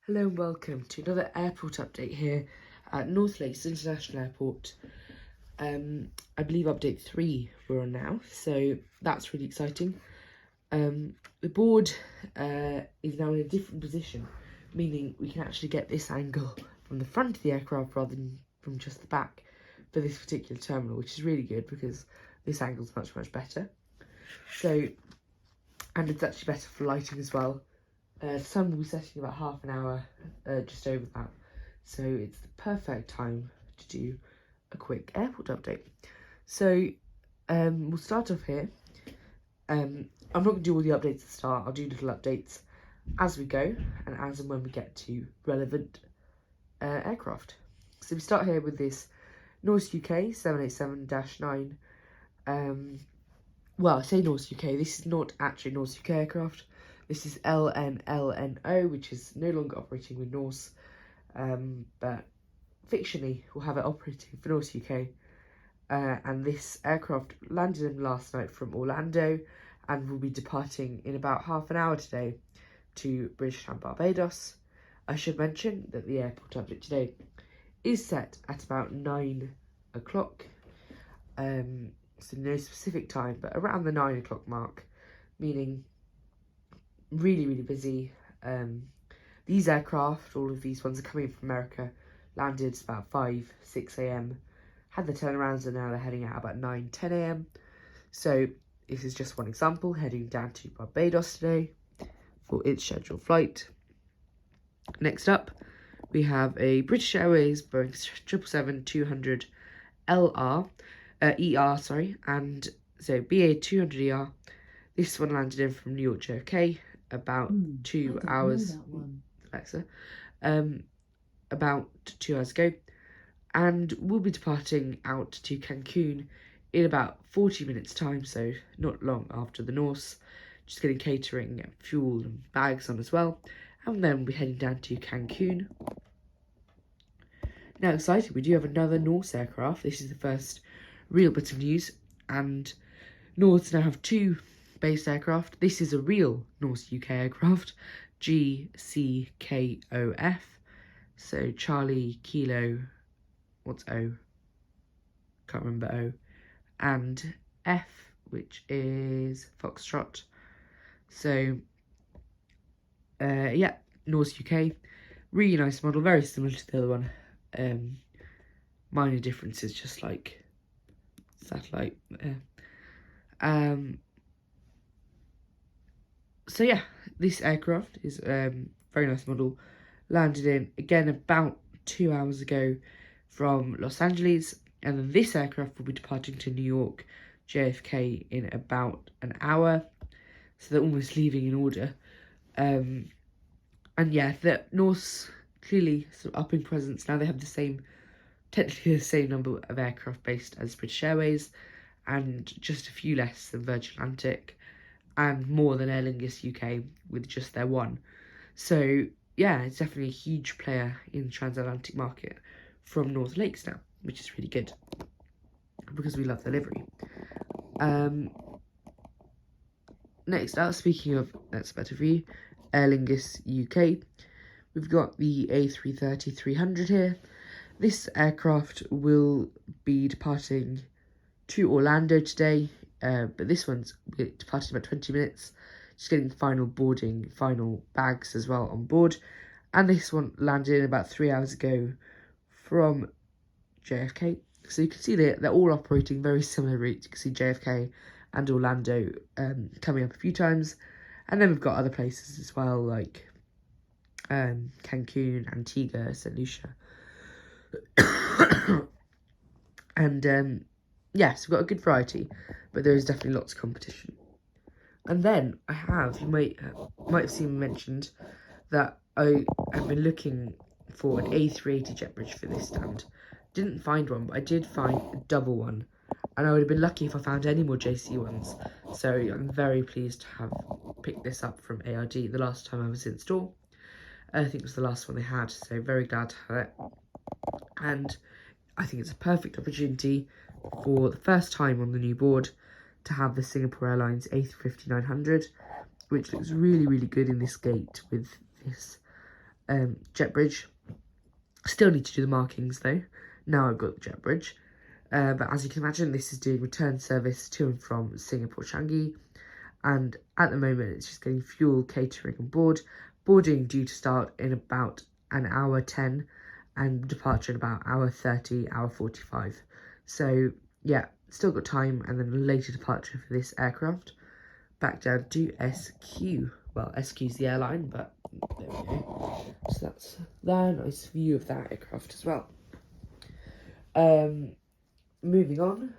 Hello and welcome to another airport update here at North Lakes International Airport. I believe update 3 we're on now, so that's really exciting. The board is now in a different position, meaning we can actually get this angle from the front of the aircraft rather than from just the back for this particular terminal, which is really good because this angle is much better. So, and it's actually better for lighting as well. The sun will be setting about half an hour, just over that. So it's the perfect time to do a quick airport update. So we'll start off here. I'm not going to do all the updates at the start. I'll do little updates as we go and as and when we get to relevant aircraft. So we start here with this North UK 787-9. Well, I say North UK. This is not actually North UK aircraft. This is LNLNO, which is no longer operating with Norse, but fictionally will have it operating for North UK. And this aircraft landed in last night from Orlando and will be departing in about half an hour today to British and Barbados. I should mention that the airport update today is set at about 9 o'clock. So no specific time, but around the 9 o'clock mark, meaning really busy. These aircraft, all of these ones are coming from America, landed about 5-6 a.m, had the turnarounds, and now they're heading out about 9-10 a.m. So this is just one example, heading down to Barbados today for its scheduled flight. Next up, we have a British Airways Boeing 777-200 ER, and so BA 200ER. This one landed in from New York JFK about 2 hours. Alexa, about 2 hours ago, and we'll be departing out to Cancun in about 40 minutes time, so not long after the Norse. Just getting catering and fuel and bags on as well, and then we'll be heading down to Cancun. Now, exciting, we do have another Norse aircraft. This is the first real bit of news, and Norse now have 2 based aircraft. This is a real North UK aircraft, GCKOF. So Charlie, Kilo, what's O? Can't remember O. And F, which is Foxtrot. So, yeah, North UK. Really nice model, very similar to the other one. Minor differences, just like satellite. So yeah, this aircraft is very nice model. Landed in, again, about 2 hours ago from Los Angeles. And then this aircraft will be departing to New York, JFK, in about an hour. So they're almost leaving in order. And yeah, the Norse clearly sort of upping presence. Now they have technically the same number of aircraft based as British Airways, and just a few less than Virgin Atlantic, and more than Aer Lingus UK with just their one. So yeah, it's definitely a huge player in the transatlantic market from North Lakes now, which is really good because we love the livery. Next up, speaking of that's better for you, Aer Lingus UK, we've got the A330-300 here. This aircraft will be departing to Orlando today, but this one's departing in about 20 minutes, just getting final boarding, final bags as well on board. And this one landed in about 3 hours ago from JFK. So you can see they're all operating very similar routes. You can see JFK and Orlando coming up a few times. And then we've got other places as well, like Cancun, Antigua, St. Lucia. And yes, we've got a good variety, but there is definitely lots of competition. And then you might have seen mentioned that I have been looking for an A380 jet bridge for this stand. Didn't find one, but I did find a double one, and I would have been lucky if I found any more JC ones. So I'm very pleased to have picked this up from ARD the last time I was in store. I think it was the last one they had, so very glad to have it. And I think it's a perfect opportunity for the first time on the new board to have the Singapore Airlines A350-900, which looks really good in this gate with this jet bridge. Still need to do the markings though. Now I've got the jet bridge. But as you can imagine, this is doing return service to and from Singapore Changi. And at the moment, it's just getting fuel, catering on board. Boarding due to start in about an hour 10 and departure in about hour 30, hour 45. So yeah, still got time, and then a later departure for this aircraft. Back down to SQ. Well, SQ's the airline, but there we go. So that's the nice view of that aircraft as well. Moving on,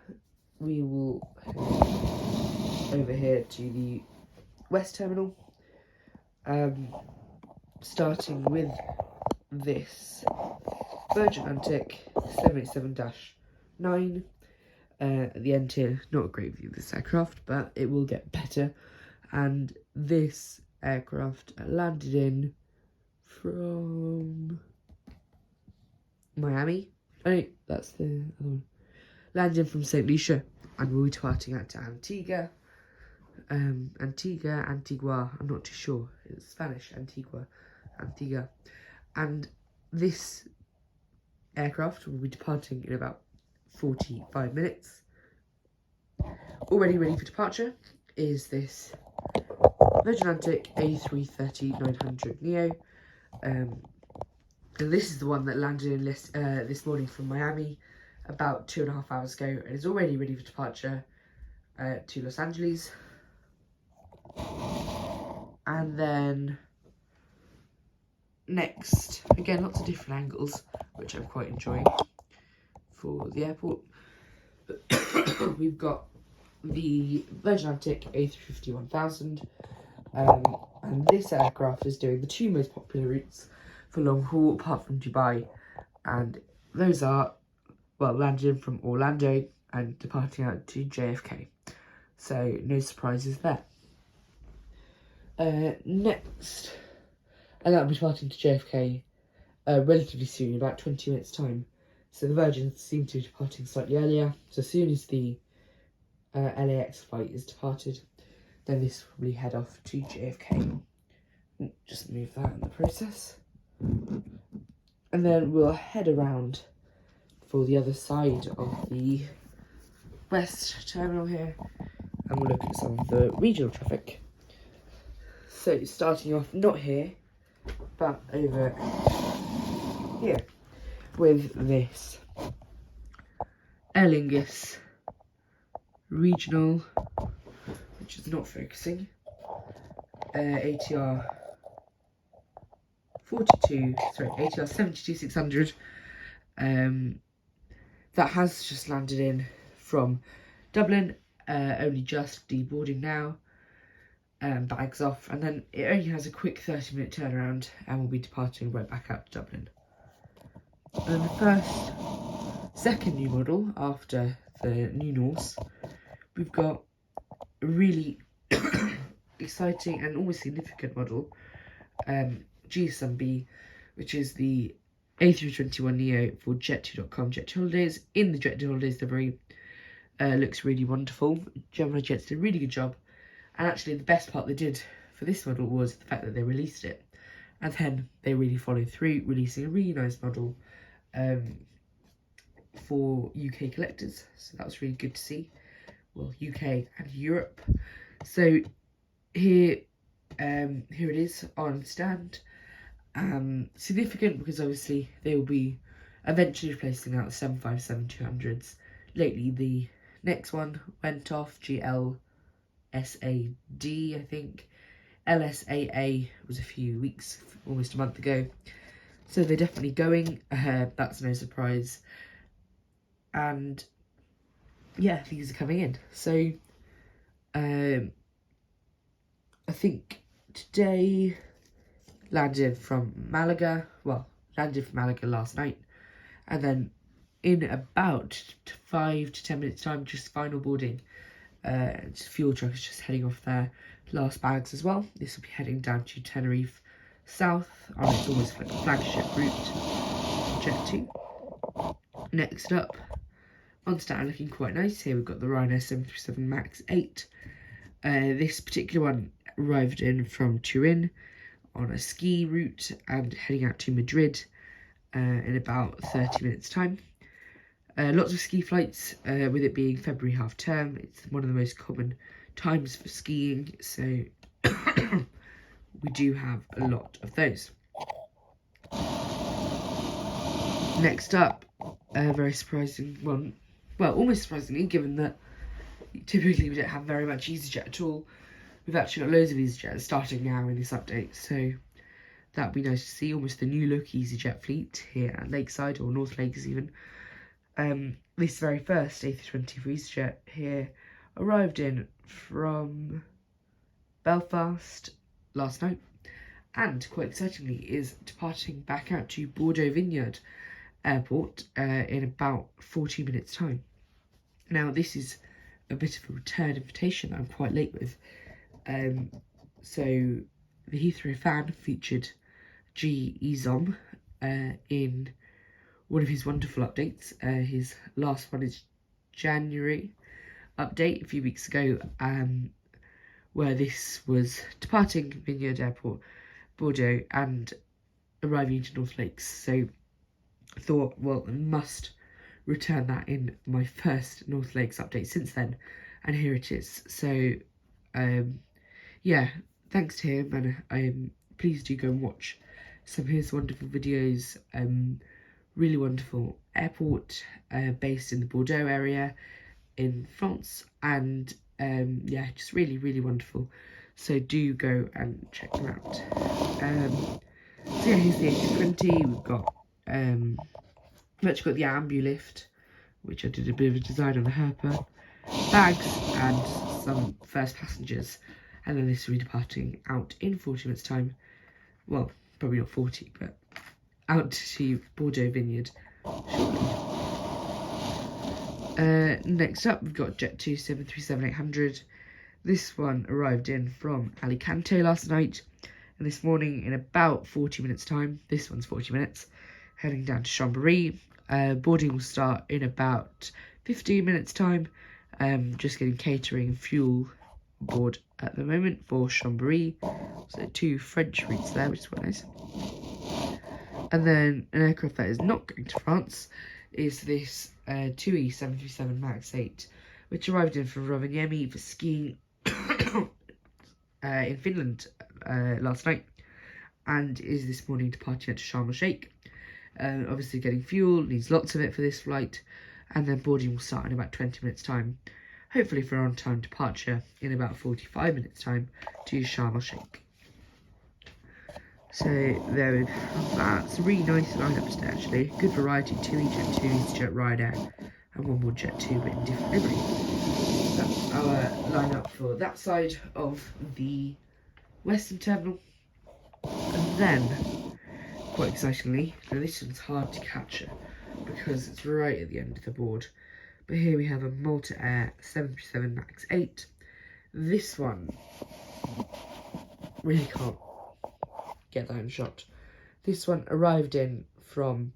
we will head over here to the West Terminal. Starting with this Virgin Atlantic 787-9. At the end here, not a great view of this aircraft, but it will get better. And this aircraft landed in from Miami. Oh, that's the other one. Landed in from St. Lucia, and we'll be departing out to Antigua. Antigua, I'm not too sure. It's Spanish, Antigua. And this aircraft will be departing in about 45 minutes. Already ready for departure is this Virgin Atlantic A330-900 Neo. And this is the one that landed in this morning from Miami about 2.5 hours ago, and is already ready for departure to Los Angeles. And then next, again, lots of different angles, which I'm quite enjoying for the airport. We've got the Virgin Atlantic A350-1000, and this aircraft is doing the two most popular routes for long haul apart from Dubai, and those are, well, landing from Orlando and departing out to JFK, so no surprises there. Next, and that'll be departing to JFK relatively soon, about 20 minutes time. So the Virgins seem to be departing slightly earlier. So as soon as the LAX flight is departed, then this will probably head off to JFK. Just move that in the process. And then we'll head around for the other side of the West Terminal here, and we'll look at some of the regional traffic. So starting off not here, but over here with this Aer Lingus regional, which is not focusing, ATR 72600. That has just landed in from Dublin, only just deboarding now. Bags off, and then it only has a quick 30-minute turnaround, and we'll be departing right back out to Dublin. And the second new model after the new Norse, we've got a really exciting and almost significant model, GSMB, which is the A321neo for Jet2.com Jet2 Holidays. In the Jet2 Holidays livery, looks really wonderful. GeminiJets did a really good job. And actually, the best part they did for this model was the fact that they released it. And then they really followed through, releasing a really nice model for UK collectors. So that was really good to see. Well, UK and Europe. So here it is on stand. Significant because obviously they will be eventually replacing out the 757-200s. Lately, the next one went off, SAD, I think. LSAA was a few weeks, almost a month ago. So they're definitely going. That's no surprise. And yeah, these are coming in. So I think today landed from Malaga. Well, landed from Malaga last night. And then in about 5 to 10 minutes time, just final boarding. Fuel truck is just heading off there. Last bags as well. This will be heading down to Tenerife South on its almost like flagship route, Jet2. Next up, on stand looking quite nice. Here we've got the Ryanair 737 MAX 8. This particular one arrived in from Turin on a ski route and heading out to Madrid in about 30 minutes time. Lots of ski flights, with it being February half term. It's one of the most common times for skiing, so we do have a lot of those. Next up, a very surprising one. Well, almost surprisingly, given that typically we don't have very much EasyJet at all. We've actually got loads of EasyJet starting now in this update, so that'd be nice to see. Almost the new look EasyJet fleet here at Lakeside, or North Lakes even. This very first A320 for EasyJet here arrived in from Belfast last night, and quite excitingly is departing back out to Bordeaux Vineyard Airport in about 40 minutes time. Now this is a bit of a return invitation that I'm quite late with. So the Heathrow fan featured G.E.Zom in one of his wonderful updates. His last one is January update a few weeks ago, where this was departing Vineyard Airport, Bordeaux, and arriving into North Lakes. So I thought, well, I must return that in my first North Lakes update since then, and here it is. So yeah, thanks to him, and please do go and watch some of his wonderful videos. Really wonderful airport, based in the Bordeaux area in France, and yeah, just really, really wonderful. So do go and check them out. So yeah, here's the A320. We've got we've actually got the Ambulift, which I did a bit of a design on the Herper, bags and some first passengers, and then this will be departing out in 40 minutes time. Well, probably not 40, but out to Bordeaux Vineyard shortly. Next up, we've got Jet2 737-800. This one arrived in from Alicante last night, and this morning in about 40 minutes time. This one's 40 minutes, heading down to Chambéry. Boarding will start in about 15 minutes time. Just getting catering and fuel aboard at the moment for Chambéry. So 2 French routes there, which is quite nice. And then an aircraft that is not going to France is this TUI 737 MAX 8, which arrived in from Rovaniemi for skiing in Finland last night, and is this morning departing to Sharm el-Sheikh. Obviously getting fuel, needs lots of it for this flight, and then boarding will start in about 20 minutes time, hopefully for an on-time departure in about 45 minutes time to Sharm el-Sheikh. So there we have that. It's a really nice lineup today actually. Good variety, 2 EasyJet 2, EasyJet Ryanair, and one more Jet 2 but in different livery. That's our lineup for that side of the Western Terminal. And then, quite excitingly, now this one's hard to capture because it's right at the end of the board, but here we have a Malta Air 737 MAX 8. This one really can't get that in shot. This one arrived in from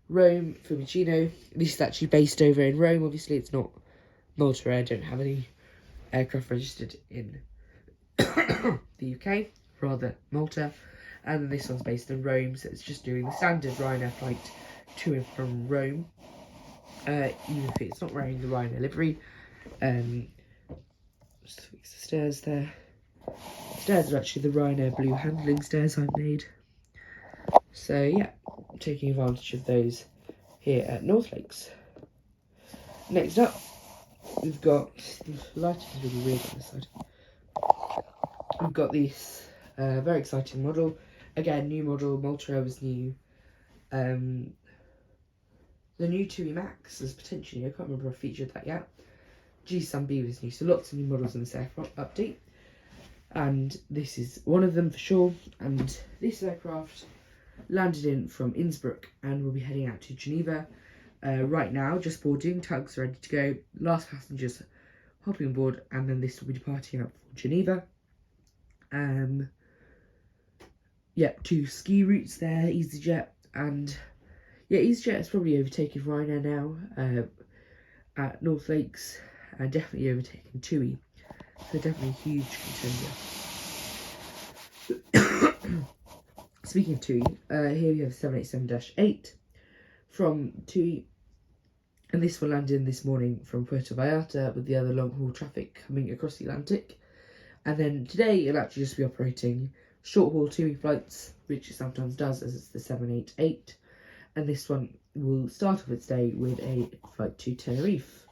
Rome, Fiumicino. This is actually based over in Rome. Obviously it's not Malta Air, don't have any aircraft registered in the UK, rather Malta. And this one's based in Rome, so it's just doing the standard Ryanair flight to and from Rome, even if it's not wearing the Ryanair livery. Just fix the stairs there. Stairs are actually the Ryanair blue handling stairs I've made. So yeah, taking advantage of those here at North Lakes. Next up, we've got, the lighting is really weird on this side. We've got this very exciting model. Again, new model, Malta Air was new. The new TUI Max is potentially, I can't remember if I featured that yet. G-Sun-B was new, so lots of new models in this aircraft update. And this is one of them for sure. And this aircraft landed in from Innsbruck and will be heading out to Geneva right now, just boarding, tugs ready to go, last passengers hopping on board, and then this will be departing out for Geneva. Yeah, 2 ski routes there, EasyJet, and yeah, EasyJet has probably overtaken Ryanair now at North Lakes, and definitely overtaken TUI. So definitely a huge contender. Speaking of TUI, here we have 787-8 from TUI, and this will land in this morning from Puerto Vallarta with the other long-haul traffic coming across the Atlantic. And then today it'll actually just be operating short-haul TUI flights, which it sometimes does, as it's the 788. And this one will start off its day with a flight to Tenerife.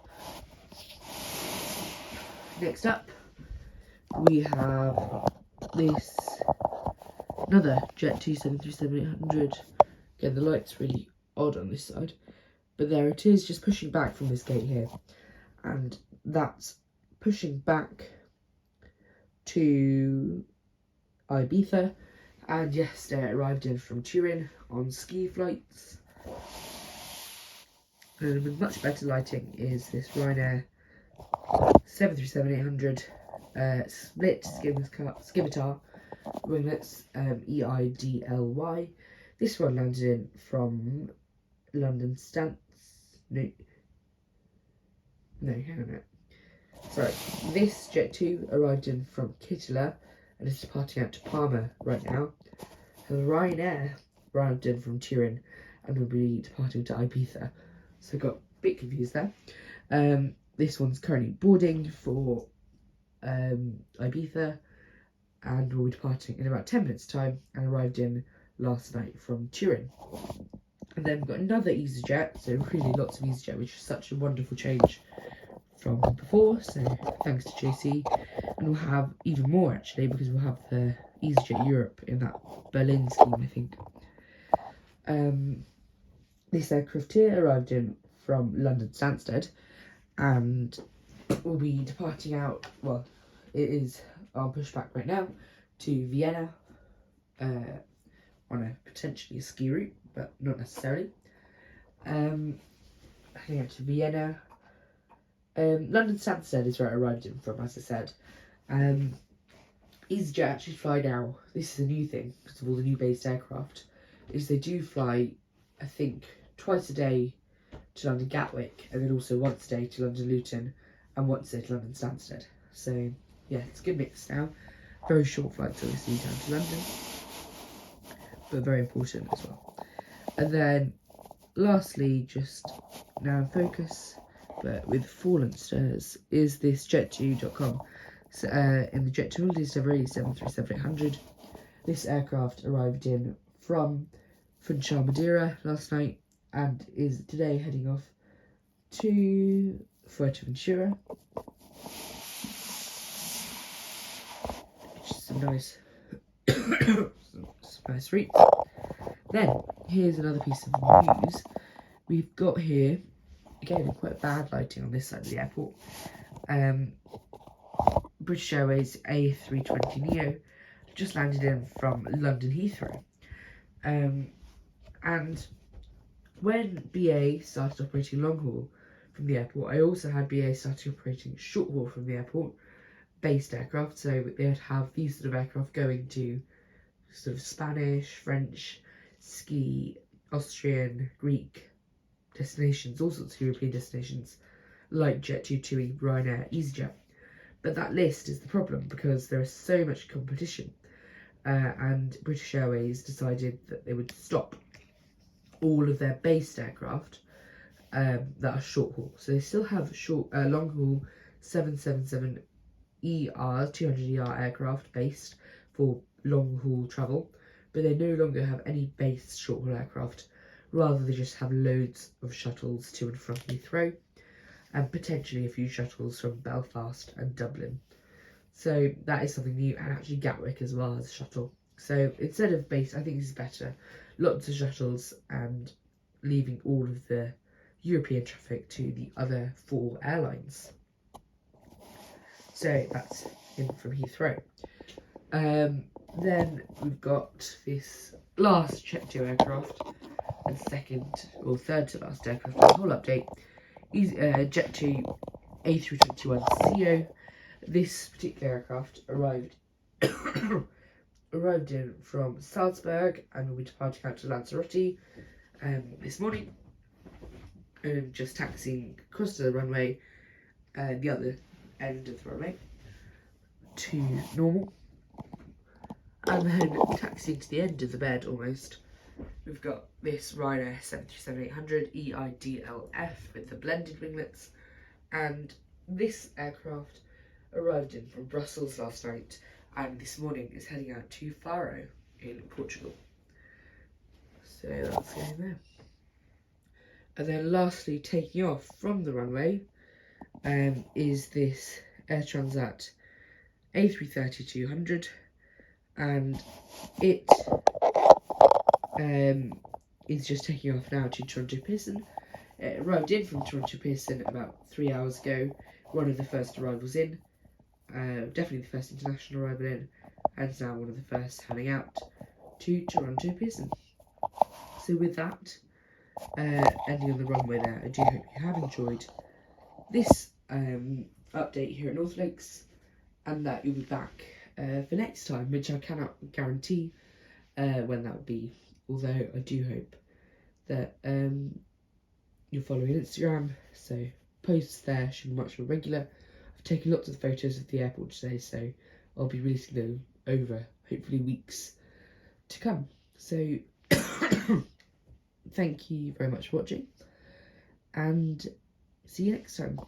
Next up, we have this another Jet 2 737-800. Again, the light's really odd on this side, but there it is, just pushing back from this gate here, and that's pushing back to Ibiza, and yesterday it arrived in from Turin on ski flights. And with much better lighting is this Ryanair 737-800 split scimitar winglets, EIDLY. This one landed in from London hang on a minute. Sorry, this Jet 2 arrived in from Kittila and is departing out to Parma right now. And Ryanair arrived in from Turin and will be departing to Ibiza. So got a bit confused there. This one's currently boarding for Ibiza and will be departing in about 10 minutes time, and arrived in last night from Turin. And then we've got another EasyJet, so really lots of EasyJet, which is such a wonderful change from before, so thanks to JC. And we'll have even more actually, because we'll have the EasyJet Europe in that Berlin scheme, I think. This aircraft here arrived in from London Stansted and will be departing out, well, it is on pushback right now to Vienna on a potentially a ski route, but not necessarily. Heading out to Vienna. London Stansted is where it arrived in from, as I said. EasyJet actually fly now. This is a new thing because of all the new based aircraft. Is they do fly, I think, twice a day to London Gatwick, and then also once a day to London Luton, and once a day to London Stansted. So yeah, it's a good mix now. Very short flights obviously down to London, but very important as well. And then lastly, just now in focus, but with fallen stairs, is this jet2.com. So, in the Jet2 holidays delivery 737-800. This aircraft arrived in from Funchal, Madeira last night and is today heading off to Fuerteventura, which is some nice route. Then here's another piece of news. We've got here, again, quite bad lighting on this side of the airport. British Airways A320neo just landed in from London Heathrow. And when BA started operating long haul from the airport, I also had BA starting operating short haul from the airport, based aircraft. So they would have these sort of aircraft going to sort of Spanish, French, ski, Austrian, Greek destinations, all sorts of European destinations, like Jet2, TUI, Ryanair, EasyJet. But that list is the problem because there is so much competition, and British Airways decided that they would stop all of their based aircraft that are short haul. So they still have long haul 777 200ER aircraft based for long haul travel, but they no longer have any based short haul aircraft. Rather, they just have loads of shuttles to and from Heathrow, and potentially a few shuttles from Belfast and Dublin. So that is something new, and actually Gatwick as well as a shuttle. So instead of base, I think this is better. Lots of shuttles and leaving all of the European traffic to the other 4 airlines. So that's in from Heathrow. Then we've got this last Jet2 aircraft, and second or third to last aircraft on the whole update. Jet2 A321ceo. This particular aircraft arrived in from Salzburg and will be departing out to Lanzarote this morning, and just taxiing across to the runway, the other end of the runway, to normal. And then taxiing to the end of the bed almost, we've got this Ryanair 737-800 EIDLF with the blended winglets, and this aircraft arrived in from Brussels last night and this morning is heading out to Faro in Portugal. So that's going there. And then lastly, taking off from the runway is this Air Transat A330-200, and it is just taking off now to Toronto Pearson. It arrived in from Toronto Pearson about 3 hours ago, one of the first arrivals in, definitely the first international arrival in, and now one of the first heading out to Toronto Pearson. So with that, ending on the runway there, I do hope you have enjoyed this update here at North Lakes, and that you'll be back for next time, which I cannot guarantee when that will be, although I do hope that you'll follow me on Instagram, so posts there should be much more regular. I've taken lots of photos of the airport today, so I'll be releasing them over hopefully weeks to come. So thank you very much for watching, and see you next time.